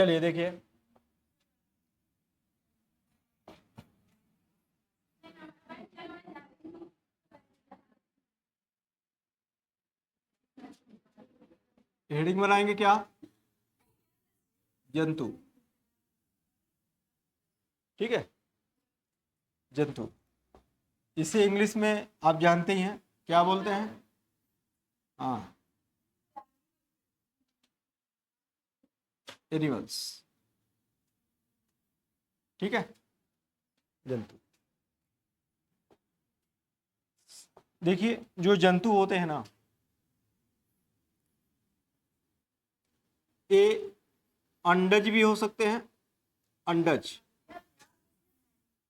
चलिए देखिए, हेडिंग बनाएंगे क्या? जंतु। ठीक है, जंतु। इसे इंग्लिश में आप जानते ही हैं, क्या बोलते हैं? हाँ, एनिमल्स। ठीक है, जंतु। देखिए, जो जंतु होते हैं ना, ये अंडज भी हो सकते हैं। अंडज,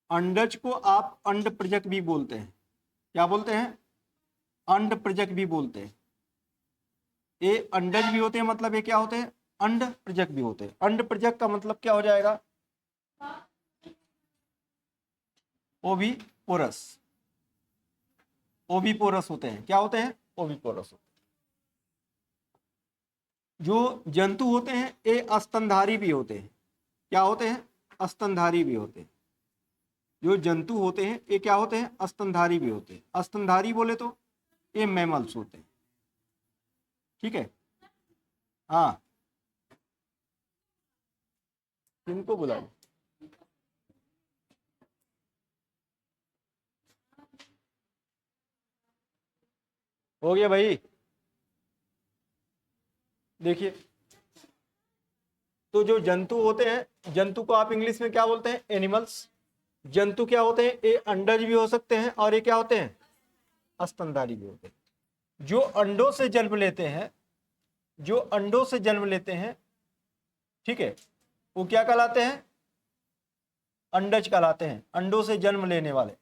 अंडज को आप अंड प्रजक भी बोलते हैं। क्या बोलते हैं? अंड प्रजक भी बोलते हैं। ये अंडज भी होते हैं, मतलब ये क्या होते हैं? अंड प्रजक भी होते हैं। अंड प्रजक का मतलब क्या हो जाएगा? ओविपोरस। ओविपोरस होते हैं। क्या होते हैं? ओविपोरस होते हैं। जो जंतु होते हैं ये स्तनधारी भी होते हैं। क्या होते हैं? स्तनधारी भी होते हैं। जो जंतु होते हैं ये क्या होते हैं? स्तनधारी भी होते हैं। स्तनधारी बोले तो ये मैमल्स होते हैं। ठीक है, हाँ। किनको बुलाए? हो गया भाई। देखिए, तो जो जंतु होते हैं, जंतु को आप इंग्लिश में क्या बोलते हैं? एनिमल्स। जंतु क्या होते हैं? ये अंडज भी हो सकते हैं और ये क्या होते हैं? स्तनधारी भी होते हैं। जो अंडों से जन्म लेते हैं, जो अंडों से जन्म लेते हैं, ठीक है, वो क्या कहलाते हैं? अंडज कहलाते हैं। अंडों से जन्म लेने वाले,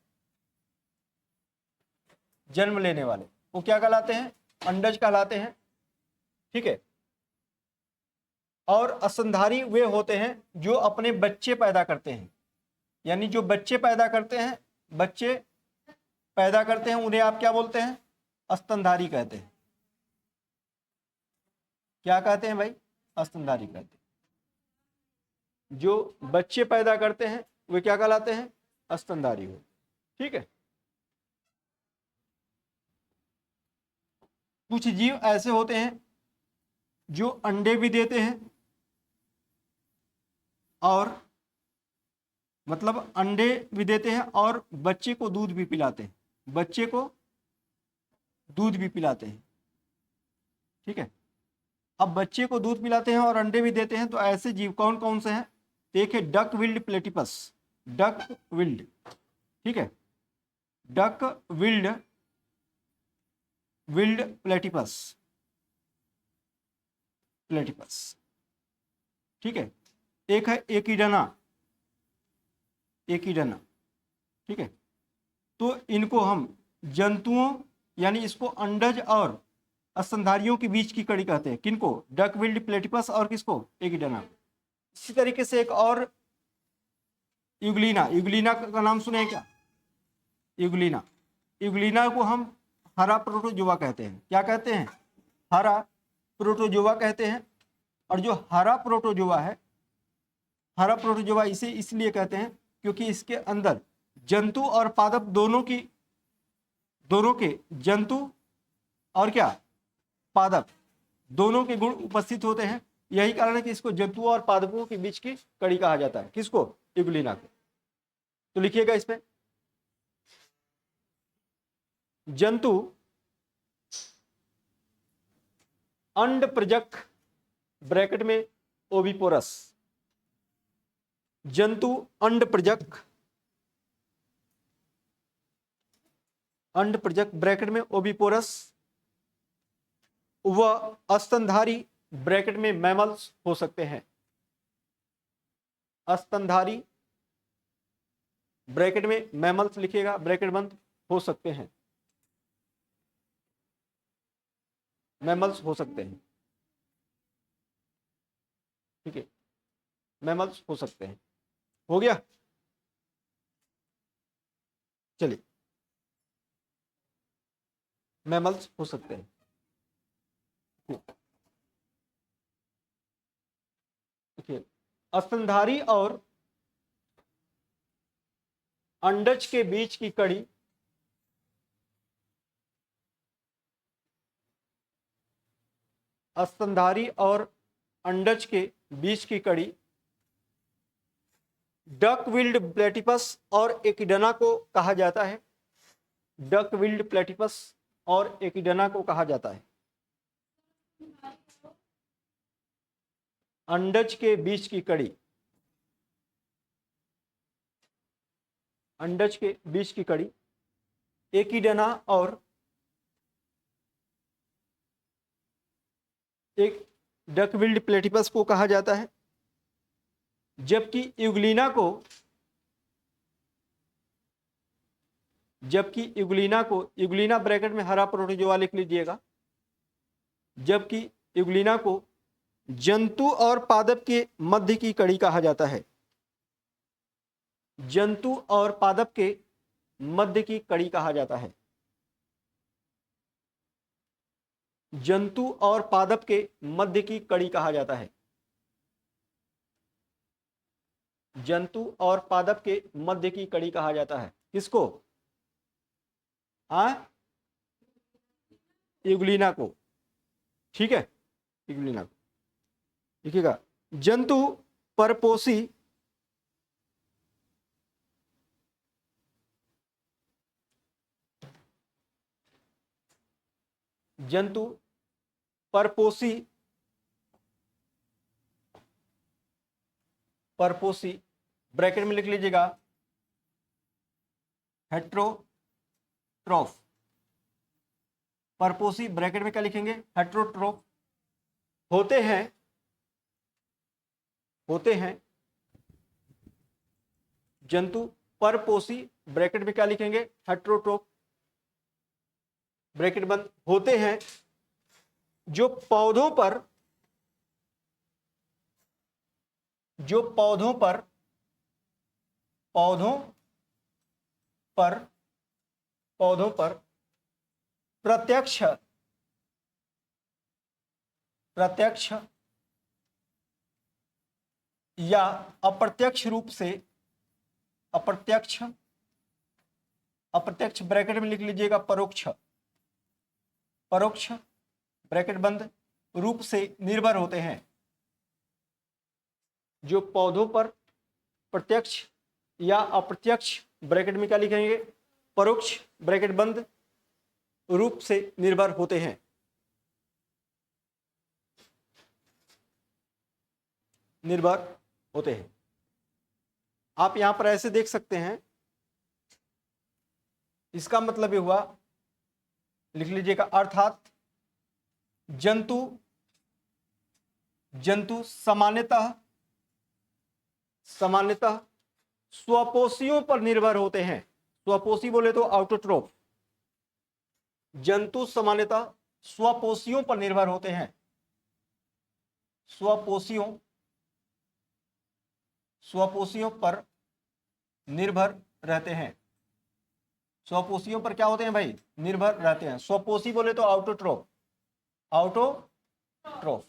जन्म लेने वाले वो क्या कहलाते हैं? अंडज कहलाते हैं। ठीक है, और स्तनधारी वे होते हैं जो अपने बच्चे पैदा करते हैं। यानी जो बच्चे पैदा करते हैं, बच्चे पैदा करते हैं, उन्हें आप क्या बोलते हैं? स्तनधारी कहते हैं। क्या कहते हैं भाई? स्तनधारी कहते हैं। जो बच्चे पैदा करते हैं वे क्या कहलाते हैं? स्तनधारी हो। ठीक है, कुछ जीव ऐसे होते हैं जो अंडे भी देते हैं और मतलब अंडे भी देते हैं और बच्चे को दूध भी पिलाते हैं। बच्चे को दूध भी पिलाते हैं। ठीक है, अब बच्चे को दूध पिलाते हैं और अंडे भी देते हैं, तो ऐसे जीव कौन कौन से हैं? देखिए, duck billed platypus. Duck billed, ठीक है, duck billed, billed platypus, platypus. ठीक है, एक है एकिडना, एकिडना। ठीक है, तो इनको हम जंतुओं, यानी इसको अंडज और स्तनधारियों के बीच की कड़ी कहते हैं। किनको? डक विल्ड प्लेटिपस और किसको? एकिडना। इसी तरीके से एक और यूग्लिना। यूग्लिना का नाम सुने क्या? यूग्लिना। यूग्लिना को हम हरा प्रोटोजोआ कहते हैं। क्या कहते हैं? हरा प्रोटोजोआ कहते हैं। और जो हरा प्रोटोजोआ है, हरा प्रोटोजोआ इसे इसलिए कहते हैं क्योंकि इसके अंदर जंतु और पादप दोनों की, दोनों के, जंतु और क्या, पादप, दोनों के गुण उपस्थित होते हैं। यही कारण है कि इसको जंतुओं और पादपों के बीच की कड़ी कहा जाता है। किसको? यूग्लिना को। तो लिखिएगा इस पे, जंतु अंड प्रजक, ब्रैकेट में ओविपोरस। जंतु अंड प्रजक, अंड प्रजक ब्रैकेट में ओविपोरस, व स्तनधारी ब्रैकेट में मैमल्स हो सकते हैं। स्तनधारी ब्रैकेट में मैमल्स लिखिएगा, ब्रैकेट बंद, हो सकते हैं, मैमल्स हो सकते हैं। ठीक है, मैमल्स हो सकते हैं। हो गया? चलिए, मैमल्स हो सकते हैं। देखिए, स्तनधारी और अंडज के बीच की कड़ी स्तनधारी और अंडज के बीच की कड़ी डक विल्ड प्लेटिपस और एकिडना को कहा जाता है। डक विल्ड प्लेटिपस और एकिडना को कहा जाता है। अंडज के बीच की कड़ी, अंडज के बीच की कड़ी एकिडना और एक डकविल्ड प्लेटिपस को कहा जाता है। जबकि युगलिना ब्रैकेट में हरा प्रोटोजोआ लिख लीजिएगा। जबकि युगलिना को जंतु और पादप के मध्य की कड़ी कहा जाता है। जंतु और पादप के मध्य की कड़ी कहा जाता है। जंतु और पादप के मध्य की कड़ी कहा जाता है। जंतु और पादप के मध्य की कड़ी कहा जाता है। किसको? युगलिना को। ठीक है, युगलिना को देखिएगा। जंतु परपोषी जंतु परपोषी ब्रैकेट में लिख लीजिएगा हेट्रोट्रोफ। परपोषी ब्रैकेट में क्या लिखेंगे? हेट्रोट्रोफ होते हैं जंतु परपोषी ब्रैकेट में क्या लिखेंगे? हेट्रोट्रोफ ब्रैकेट बंद होते हैं जो पौधों पर प्रत्यक्ष या अप्रत्यक्ष रूप से अप्रत्यक्ष ब्रैकेट में लिख लीजिएगा परोक्ष ब्रैकेट बंद रूप से निर्भर होते हैं। जो पौधों पर प्रत्यक्ष या अप्रत्यक्ष ब्रैकेट में क्या लिखेंगे? परोक्ष ब्रैकेट बंद रूप से निर्भर होते हैं। आप यहां पर ऐसे देख सकते हैं। इसका मतलब ये हुआ, लिख लीजिएगा, अर्थात जंतु सामान्यतः स्वपोषियों पर निर्भर होते हैं। स्वपोषी बोले तो ऑटोट्रोफ। जंतु सामान्यतः स्वपोषियों पर निर्भर होते हैं। स्वपोषियों पर निर्भर रहते हैं। स्वपोषियों पर क्या होते हैं भाई? निर्भर रहते हैं। स्वपोषी बोले तो ऑटोट्रोफ।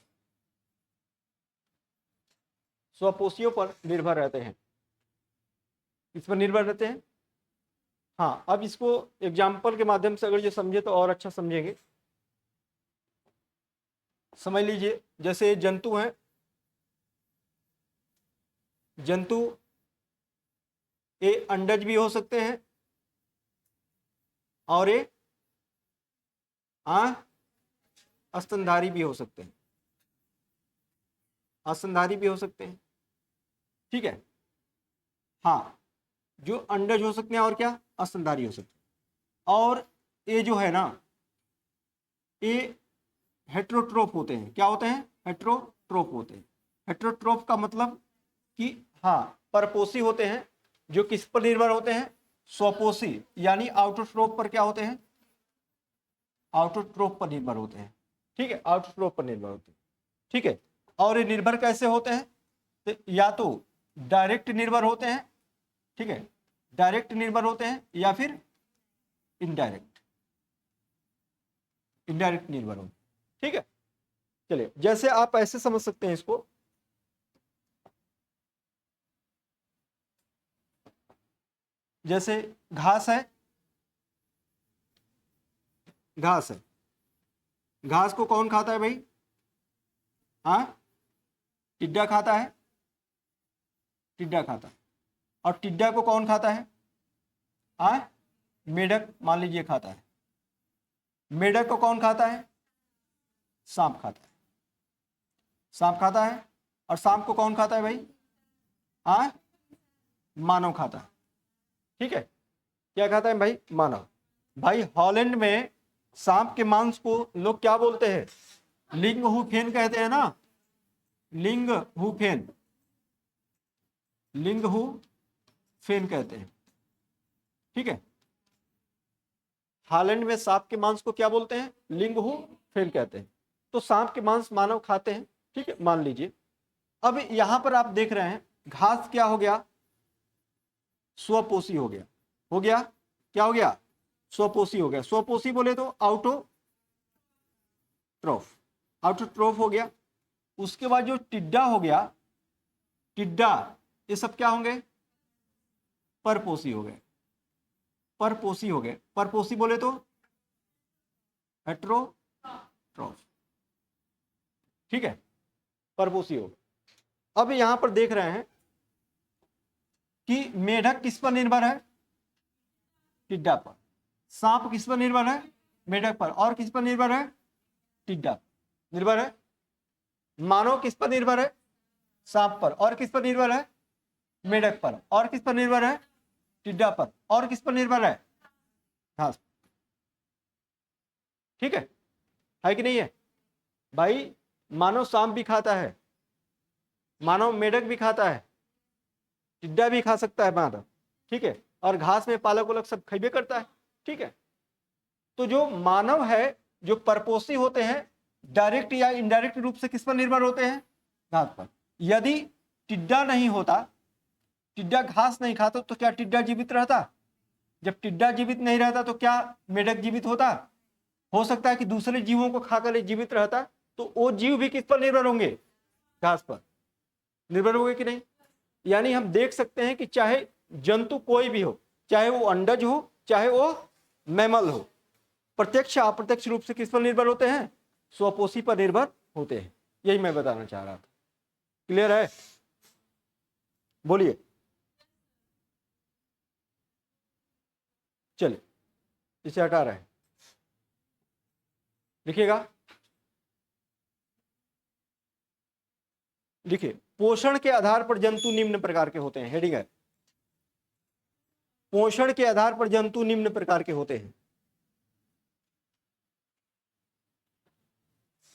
स्वपोषियों पर निर्भर रहते हैं। इस पर निर्भर रहते हैं। हाँ, अब इसको एग्जाम्पल के माध्यम से अगर ये समझे तो और अच्छा समझेंगे। समझ लीजिए, जैसे जंतु हैं, जंतु ये अंडज भी हो सकते हैं और ये स्तनधारी भी हो सकते हैं। ठीक है। हाँ, जो अंडज हो सकते हैं और क्या? स्तनधारी हो सकते हैं। और ये जो है ना, ये हेट्रोट्रोफ होते हैं। क्या होते हैं? हेट्रोट्रोफ होते हैं। हेट्रोट्रोफ का मतलब कि हाँ, परपोषी होते हैं। जो किस पर निर्भर होते हैं? स्वपोषी, यानी ऑटोट्रोफ पर क्या होते हैं? ऑटोट्रोफ पर निर्भर होते हैं। ठीक है, ऑटोट्रोफ पर निर्भर होते हैं। ठीक है। और ये निर्भर कैसे होते हैं? तो या तो डायरेक्ट निर्भर होते हैं, ठीक है, डायरेक्ट निर्भर होते हैं, या फिर इनडायरेक्ट निर्भर होते हैं। ठीक है, चलिए, जैसे आप ऐसे समझ सकते हैं इसको। जैसे घास है, घास है, घास को कौन खाता है भाई? हाँ, टिड्डा खाता है, टिड्डा खाता है। और टिड्डा को कौन खाता है? हाँ, मेढक मान लीजिए खाता है। मेढक को कौन खाता है? सांप खाता है, सांप खाता है। और सांप को कौन खाता है भाई? हाँ, मानव खाता है। ठीक है, क्या खाता है भाई? मानव। भाई हॉलैंड में सांप के मांस को लोग क्या बोलते हैं? लिंग हुफेन कहते हैं ना, लिंग हुफेन, लिंग हुफेन कहते हैं। ठीक है, हॉलैंड में सांप के मांस को क्या बोलते हैं? लिंग हुफेन कहते हैं। तो सांप के मांस मानव खाते हैं। ठीक है, मान लीजिए। अब यहां पर आप देख रहे हैं घास क्या हो गया? स्वपोषी हो गया। हो गया, क्या हो गया? स्वपोषी हो गया। स्वपोषी बोले तो आउटोट्रोफ, आउटोट्रोफ हो गया। उसके बाद जो टिड्डा हो गया, टिड्डा, ये सब क्या होंगे? परपोषी हो गए, परपोषी हो गए। परपोषी बोले तो हेट्रोट्रोफ। ठीक है, परपोषी हो गए। अब यहां पर देख रहे हैं कि मेढक किस पर निर्भर है? टिड्डा पर। सांप किस पर निर्भर है? मेढक पर। और किस पर निर्भर है? टिड्डा निर्भर है। मानव किस पर निर्भर है? सांप पर। और किस पर निर्भर है? मेढक पर। और किस पर निर्भर है? टिड्डा पर। और किस पर निर्भर है? घास। ठीक है कि नहीं है भाई? मानव सांप भी खाता है, मानव मेढक भी खाता है, टिड्डा भी खा सकता है मानव। ठीक है, और घास में पालक उलक सब खइबे करता है। ठीक है, तो जो मानव है, जो परपोषी होते हैं, डायरेक्ट या इनडायरेक्ट रूप से किस पर निर्भर होते हैं? घास पर। यदि टिड्डा नहीं होता, टिड्डा घास नहीं खाता, तो क्या टिड्डा जीवित रहता? जब टिड्डा जीवित नहीं रहता तो क्या मेढक जीवित होता? हो सकता है कि दूसरे जीवों को खाकर जीवित रहता, तो वो जीव भी किस पर निर्भर होंगे? घास पर निर्भर होंगे कि नहीं? यानी हम देख सकते हैं कि चाहे जंतु कोई भी हो, चाहे वो अंडज हो, चाहे वो मैमल हो, प्रत्यक्ष अप्रत्यक्ष रूप से किस पर निर्भर होते हैं? स्वपोषी पर निर्भर होते हैं। यही मैं बताना चाह रहा था। क्लियर है? बोलिए। चलिए, इसे हटा रहे हैं, लिखिएगा। लिखिए, पोषण के आधार पर जंतु निम्न प्रकार के होते हैं। हेडिंग है, पोषण के आधार पर जंतु निम्न प्रकार के होते हैं।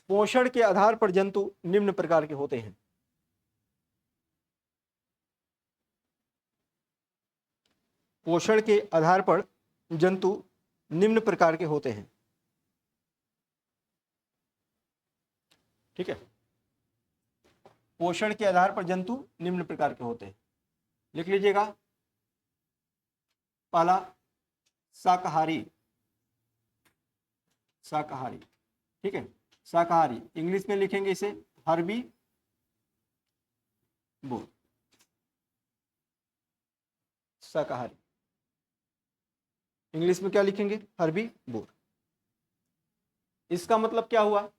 पोषण के आधार पर जंतु निम्न प्रकार के होते हैं। पोषण के आधार पर जंतु निम्न प्रकार के होते हैं। ठीक है, पोषण के आधार पर जंतु निम्न प्रकार के होते हैं। लिख लीजिएगा। पहला, शाकाहारी, शाकाहारी। ठीक है, शाकाहारी इंग्लिश में लिखेंगे इसे हर्बी बोर, शाकाहारी। इंग्लिश में क्या लिखेंगे? हर्बी बोर। इसका मतलब क्या हुआ?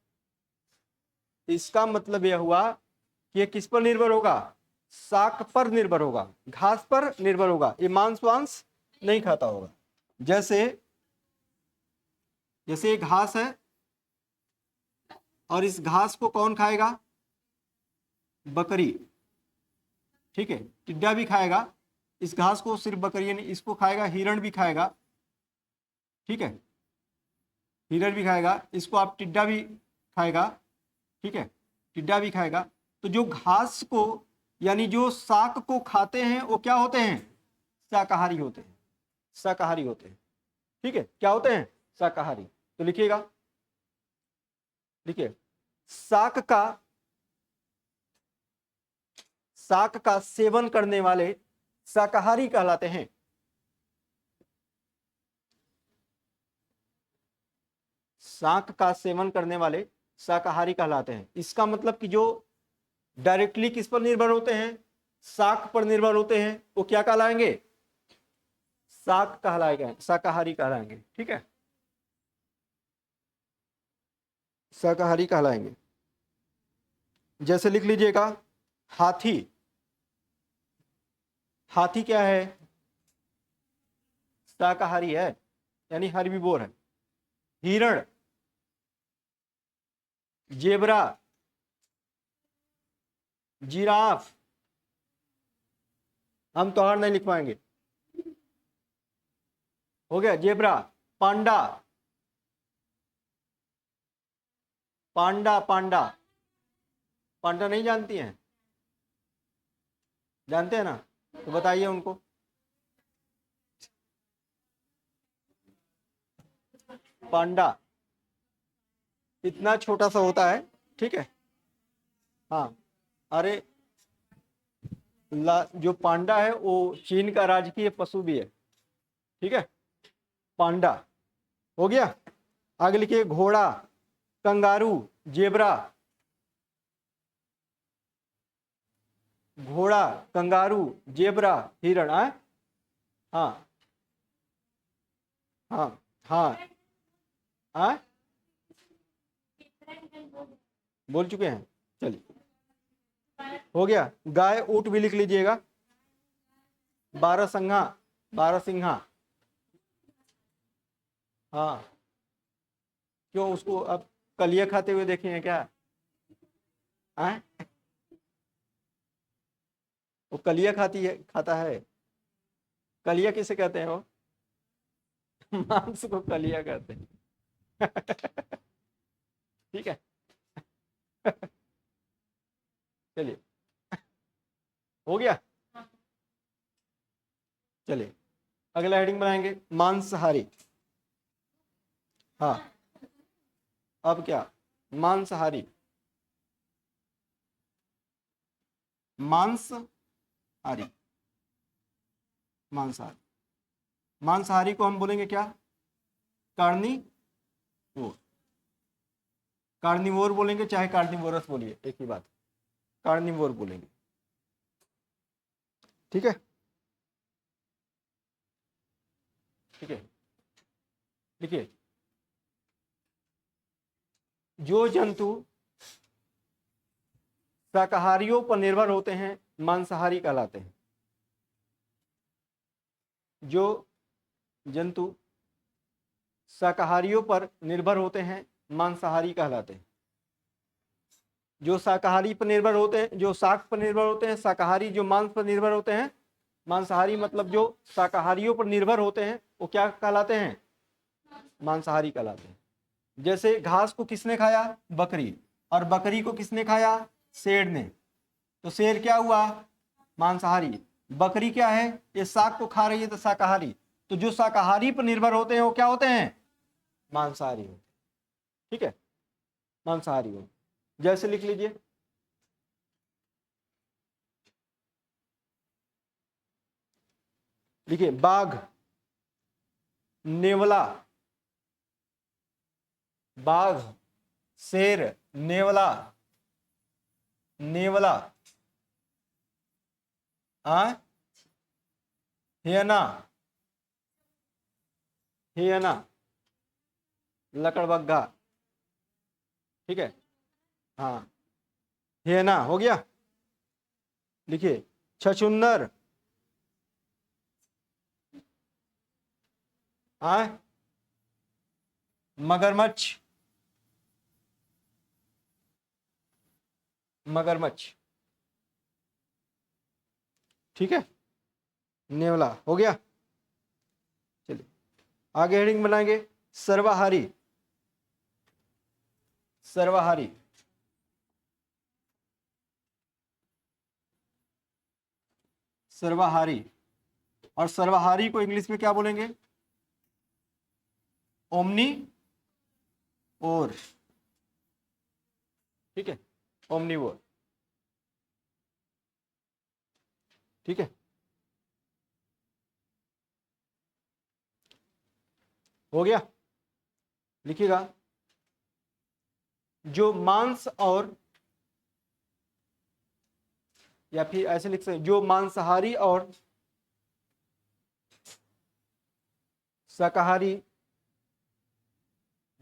इसका मतलब यह हुआ कि ये किस पर निर्भर होगा? शाक पर निर्भर होगा, घास पर निर्भर होगा। ये मांस वांस नहीं खाता होगा। जैसे ये घास है, और इस घास को कौन खाएगा? बकरी। ठीक है, टिड्डा भी खाएगा इस घास को, सिर्फ बकरी नहीं, इसको खाएगा, हिरण भी खाएगा। ठीक है, हिरण भी खाएगा इसको, आप टिड्डा भी खाएगा। ठीक है, टिड्डा भी खाएगा। तो जो घास को यानी जो शाक को खाते हैं वो क्या होते हैं? शाकाहारी होते हैं, शाकाहारी होते हैं। ठीक है, क्या होते हैं? शाकाहारी। तो लिखिएगा, लिखिए, शाक का सेवन करने वाले शाकाहारी कहलाते हैं। शाक का सेवन करने वाले शाकाहारी कहलाते हैं। इसका मतलब कि जो डायरेक्टली किस पर निर्भर होते हैं? शाक पर निर्भर होते हैं, वो क्या कहलाएंगे? शाक कहलाएंगे, शाकाहारी कहलाएंगे। ठीक है, शाकाहारी कहलाएंगे। जैसे लिख लीजिएगा हाथी, हाथी क्या है? शाकाहारी है, यानी हर्बीवोर है। हिरण, जेबरा, जिराफ, हम तो हर नहीं लिख पाएंगे। हो गया जेबरा। पांडा, पांडा, पांडा, पांडा नहीं जानती हैं? जानते हैं ना, तो बताइए उनको। पांडा इतना छोटा सा होता है। ठीक है, हाँ। अरे जो पांडा है वो चीन का राजकीय पशु भी है। ठीक है, पांडा हो गया। आगे लिखिए घोड़ा, कंगारू, जेबरा। घोड़ा, कंगारू, जेबरा, हिरण। हाँ हाँ हाँ हाँ, बोल चुके हैं। चलिए हो गया। गाय, ऊंट भी लिख लीजिएगा। बारहसिंघा, बारहसिंघा। हाँ, क्यों उसको अब कलिया खाते हुए देखे हैं क्या? हैं? वो कलिया खाती है, खाता है। कलिया किसे कहते हैं वो? मांस को कलिया कहते हैं। ठीक है। चलिए हो गया। चलिए अगला हेडिंग बनाएंगे मांसाहारी। हाँ, अब क्या? मांसाहारी, मांसाहारी, मांसाहारी। मांसाहारी को हम बोलेंगे क्या? कार्निवोर। कार्निवोर बोलेंगे चाहे कार्निवोरस बोलिए, एक ही बात। कार्निवोर बोलेंगे। ठीक है, ठीक है। देखिए, जो जंतु शाकाहारियों पर निर्भर होते हैं मांसाहारी कहलाते हैं। जो जंतु शाकाहारियों पर निर्भर होते हैं मांसाहारी कहलाते हैं। जो शाकाहारी पर निर्भर होते हैं, जो शाक पर निर्भर होते हैं शाकाहारी, जो मांस पर निर्भर होते हैं मांसाहारी। मतलब जो शाकाहारियों पर निर्भर होते हैं वो क्या कहलाते हैं? मांसाहारी कहलाते हैं। जैसे घास को किसने खाया? बकरी। और बकरी को किसने खाया? शेर ने। तो शेर क्या हुआ? मांसाहारी। बकरी क्या है? ये शाक को खा रही है तो शाकाहारी। तो जो शाकाहारी पर निर्भर होते हैं वो क्या होते हैं? मांसाहारी होते हैं। ठीक है, मांसाहारी हो। जैसे लिख लीजिए लिखिए बाघ, नेवला, बाघ, शेर, नेवला, नेवला, हियना, हियना, लकड़बग्घा। ठीक है, हाँ, हियना हो गया। लिखिए छछूंदर, मगरमच्छ, मगरमच्छ। ठीक है, नेवला हो गया। चलिए आगे हेडिंग बनाएंगे सर्वाहारी, सर्वाहारी। सर्वाहारी, और सर्वाहारी को इंग्लिश में क्या बोलेंगे? ओमनी और। ठीक है, ओमनीवोर। ठीक है, हो गया। लिखिएगा जो मांस और, या फिर ऐसे लिख सकते जो मांसाहारी और शाकाहारी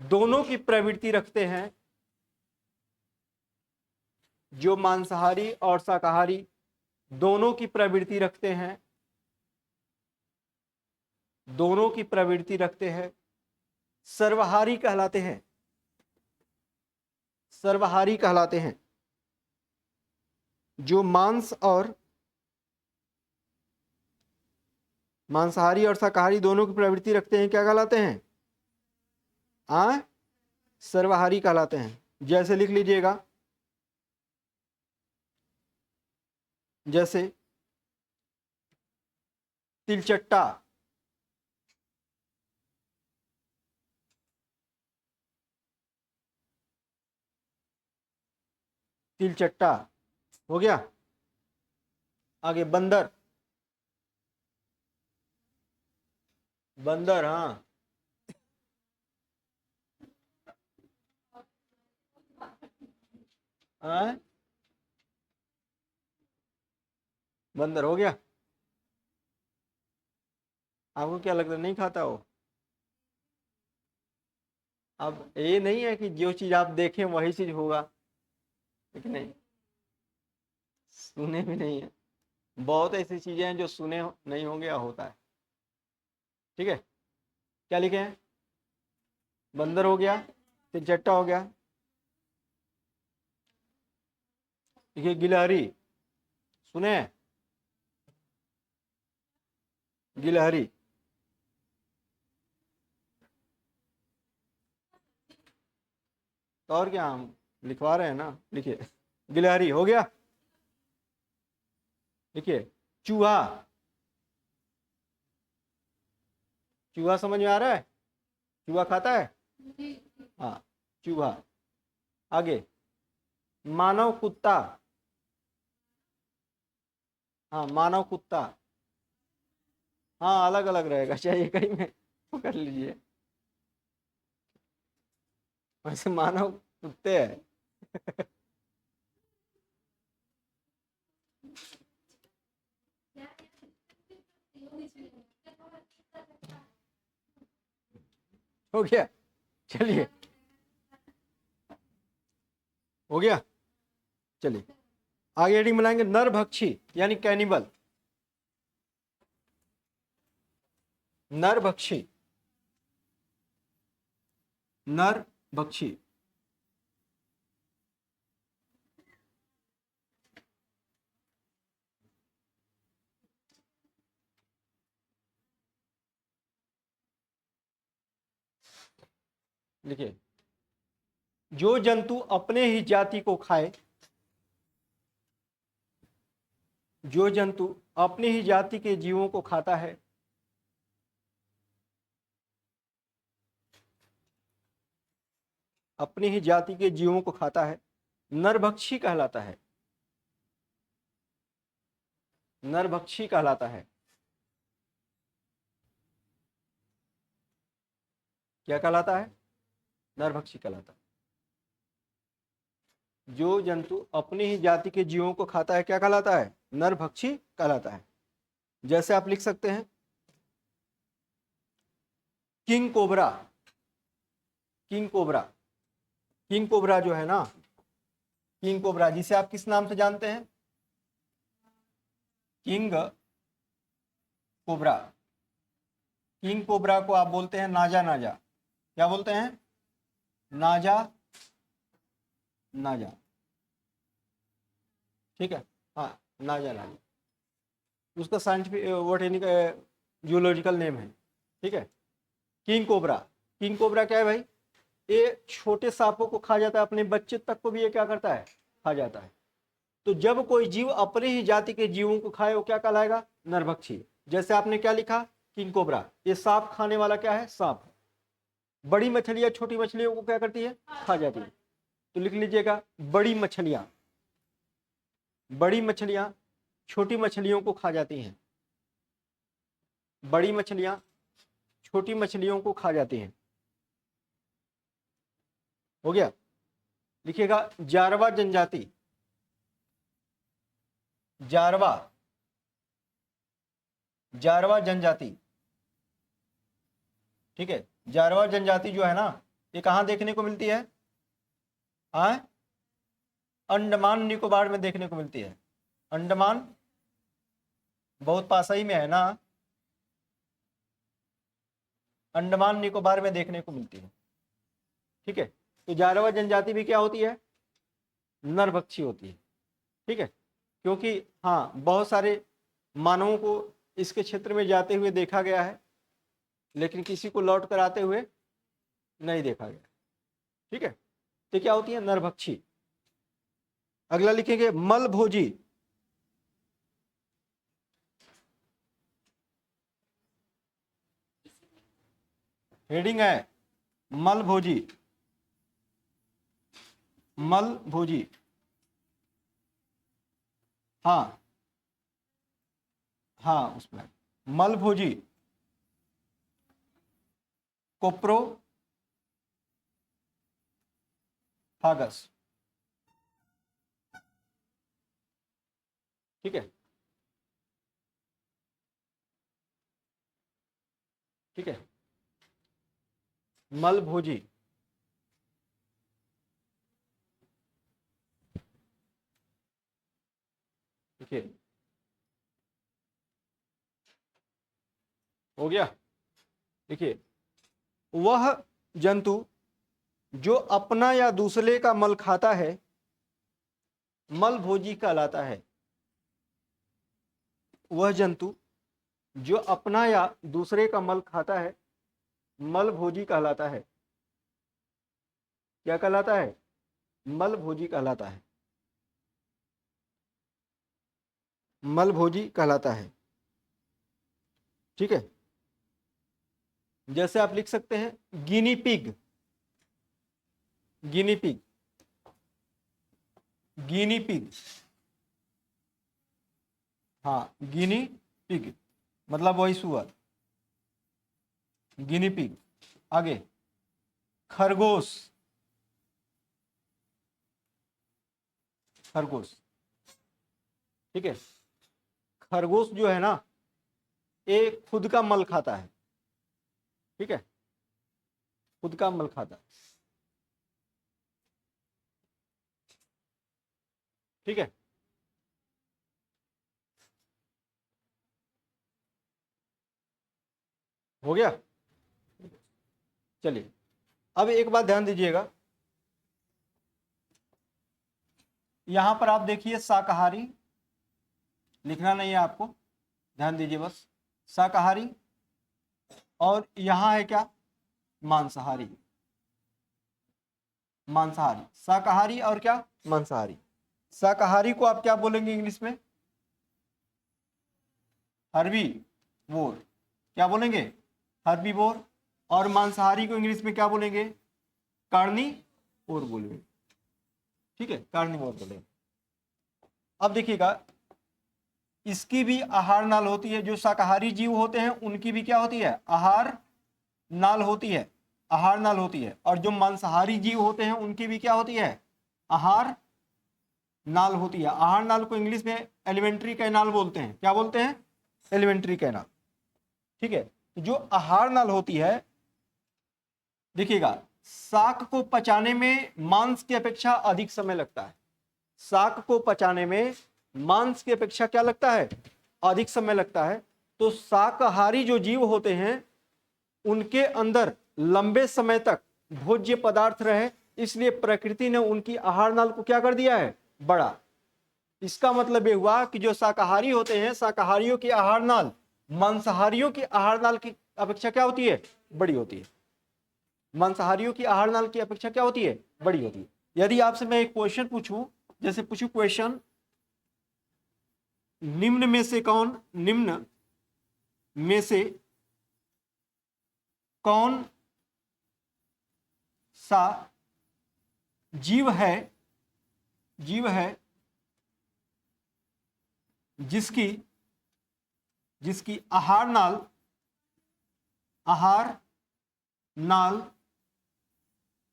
दोनों की प्रवृत्ति रखते हैं, जो मांसाहारी और शाकाहारी दोनों की प्रवृत्ति रखते हैं, दोनों की प्रवृत्ति रखते हैं, सर्वहारी कहलाते हैं, सर्वहारी कहलाते हैं। जो मांसाहारी और शाकाहारी दोनों की प्रवृत्ति रखते हैं, क्या कहलाते हैं? सर्वहारी कहलाते हैं। जैसे लिख लीजिएगा, जैसे तिलचट्टा, तिलचट्टा हो गया। आगे बंदर, बंदर, हाँ, बंदर हो गया। आपको क्या लगता है नहीं खाता हो? अब ये नहीं है कि जो चीज आप देखें वही चीज होगा, लेकिन नहीं, सुने भी नहीं है। बहुत ऐसी चीजें हैं जो सुने नहीं होंगे या होता है। ठीक है, क्या लिखे हैं? बंदर हो गया, तिलचट्टा हो गया। देखिए गिलहरी, सुने? गिलहरी, तो और क्या, हम लिखवा रहे हैं ना, लिखिए गिलहरी हो गया। देखिए चूहा, चूहा समझ में आ रहा है? चूहा खाता है? हाँ, चूहा। आगे मानव कुत्ता, हाँ मानव कुत्ता, हाँ अलग अलग रहेगा, चाहिए कहीं में तो कर लीजिए, वैसे मानव कुत्ते हैं। हो गया, चलिए हो गया। चलिए आगे हेडिंग बनाएंगे नरभक्षी यानी कैनिबल। नरभक्षी, नरभक्षी, देखिए जो जंतु अपने ही जाति को खाए, जो जंतु अपनी ही जाति के जीवों को खाता है, अपनी ही जाति के जीवों को खाता है, नरभक्षी कहलाता है, नरभक्षी कहलाता है। क्या कहलाता है? नरभक्षी कहलाता है। जो जंतु अपनी ही जाति के जीवों को खाता है क्या कहलाता है? नरभक्षी कहलाता है। जैसे आप लिख सकते हैं king cobra, king cobra, king cobra जो है ना, किंग कोबरा जिसे आप किस नाम से जानते हैं? King cobra. किंग कोबरा को आप बोलते हैं नाजा नाजा। क्या बोलते हैं? नाजा नाजा। ठीक है, हाँ नाजा नाजा उसका साइंटिफिक बोटेनिकल जूलॉजिकल नेम है। ठीक है, किंग कोबरा। किंग कोबरा क्या है भाई? ये छोटे सांपों को खा जाता है, अपने बच्चे तक को भी ये क्या करता है? खा जाता है। तो जब कोई जीव अपने ही जाति के जीवों को खाए वो क्या कहलाएगा? नरभक्षी। जैसे आपने क्या लिखा? King cobra. ये सांप खाने वाला क्या है? सांप। बड़ी मछलियां छोटी मछलियों को क्या करती है? खा जाती है। तो लिख लीजिएगा बड़ी मछलियां, बड़ी मछलियां छोटी मछलियों को खा जाती हैं, बड़ी मछलियां छोटी मछलियों को खा जाती हैं। हो गया। लिखिएगा जारवा जनजाति, जारवा, जारवा जनजाति, ठीक है। जारवा जनजाति जो है ना, ये कहाँ देखने को मिलती है? हाँ, अंडमान निकोबार में देखने को मिलती है। अंडमान बहुत पास ही में है ना, अंडमान निकोबार में देखने को मिलती है। ठीक है। तो जारवा जनजाति भी क्या होती है? नरभक्षी होती है। ठीक है। क्योंकि हाँ, बहुत सारे मानवों को इसके क्षेत्र में जाते हुए देखा गया है, लेकिन किसी को लौट कर आते हुए नहीं देखा गया। ठीक है। तो क्या होती है? नरभक्षी। अगला लिखेंगे मलभोजी। हेडिंग है मलभोजी। मलभोजी, हाँ हाँ, उसमें मलभोजी कोप्रो फागस। ठीक है। ठीक है। मलभोजी, देखिए हो गया। देखिए, वह जंतु जो अपना या दूसरे का मल खाता है मलभोजी कहलाता है। वह जंतु जो अपना या दूसरे का मल खाता है मलभोजी कहलाता है। क्या कहलाता है? मलभोजी कहलाता है। मलभोजी कहलाता है। ठीक है। जैसे आप लिख सकते हैं guinea pig. Guinea pig, guinea pig, हाँ, गिनी पिग मतलब वही सुअर, गिनी पिग। आगे खरगोश। खरगोश, ठीक है। खरगोश जो है ना, ये खुद का मल खाता है। ठीक है। खुद का मल खाता है। ठीक है। हो गया। चलिए, अब एक बात ध्यान दीजिएगा, यहां पर आप देखिए शाकाहारी, लिखना नहीं है आपको, ध्यान दीजिए बस। शाकाहारी, और यहां है क्या? मांसाहारी। मांसाहारी, शाकाहारी और क्या? मांसाहारी। शाकाहारी को आप क्या बोलेंगे इंग्लिश में? हर्बीवोर। क्या बोलेंगे? हर्बीवोर। और मांसाहारी को इंग्लिश में क्या बोलेंगे? कार्निवोर बोलेंगे। ठीक है, कार्निवोर बोलेंगे। अब देखिएगा, इसकी भी आहार नाल होती है। जो शाकाहारी जीव होते हैं उनकी भी क्या होती है? आहार नाल होती है। आहार नाल होती है। और जो मांसाहारी जीव होते हैं उनकी भी क्या होती है? आहार नाल होती है। आहार नाल को इंग्लिश में एलिमेंट्री कैनाल बोलते हैं। क्या बोलते हैं? Alimentary canal. ठीक है। जो आहार नाल होती है, देखिएगा, शाक को पचाने में मांस की अपेक्षा अधिक समय लगता है। शाक को पचाने में मांस की अपेक्षा क्या लगता है? अधिक समय लगता है। तो शाकाहारी जो जीव होते हैं उनके अंदर लंबे समय तक भोज्य पदार्थ रहे, इसलिए प्रकृति ने उनकी आहार नाल को क्या कर दिया है? बड़ा। इसका मतलब यह हुआ कि जो शाकाहारी होते हैं, शाकाहारियों की आहार नाल मांसाहारियों की आहार नाल की अपेक्षा क्या होती है? बड़ी होती है। मांसाहारियों की आहार नाल की अपेक्षा क्या होती है? बड़ी होती है। यदि आपसे मैं एक क्वेश्चन पूछूं, जैसे पूछूं क्वेश्चन, निम्न में से कौन, निम्न में से कौन सा जीव है, जीव है जिसकी जिसकी आहार नाल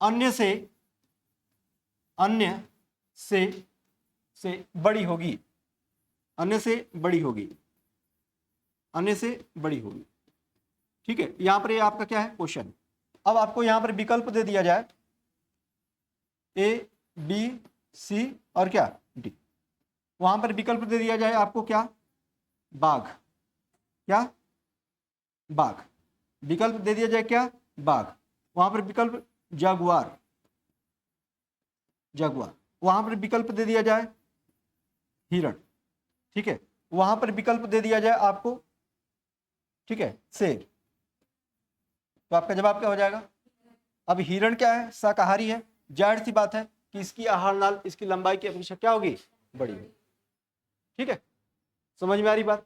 अन्य से बड़ी होगी? अन्य से बड़ी होगी। अन्य से बड़ी होगी। ठीक है, यहां पर ये आपका क्या है क्वेश्चन। अब आपको यहां पर विकल्प दे दिया जाए ए बी सी और क्या डी, वहां पर विकल्प दे दिया जाए आपको क्या, बाघ, क्या बाघ, विकल्प दे दिया जाए क्या बाघ, वहां पर विकल्प जगुआर, जगुआर, वहां पर विकल्प दे दिया जाए हिरण, ठीक है, वहां पर विकल्प दे दिया जाए आपको, ठीक है, शेर, तो आपका जवाब क्या हो जाएगा। अब हिरण क्या है, शाकाहारी है, जाहिर सी बात है कि इसकी आहार नाल, इसकी लंबाई की अपेक्षा क्या होगी, बड़ी होगी। ठीक है, समझ में आ रही बात।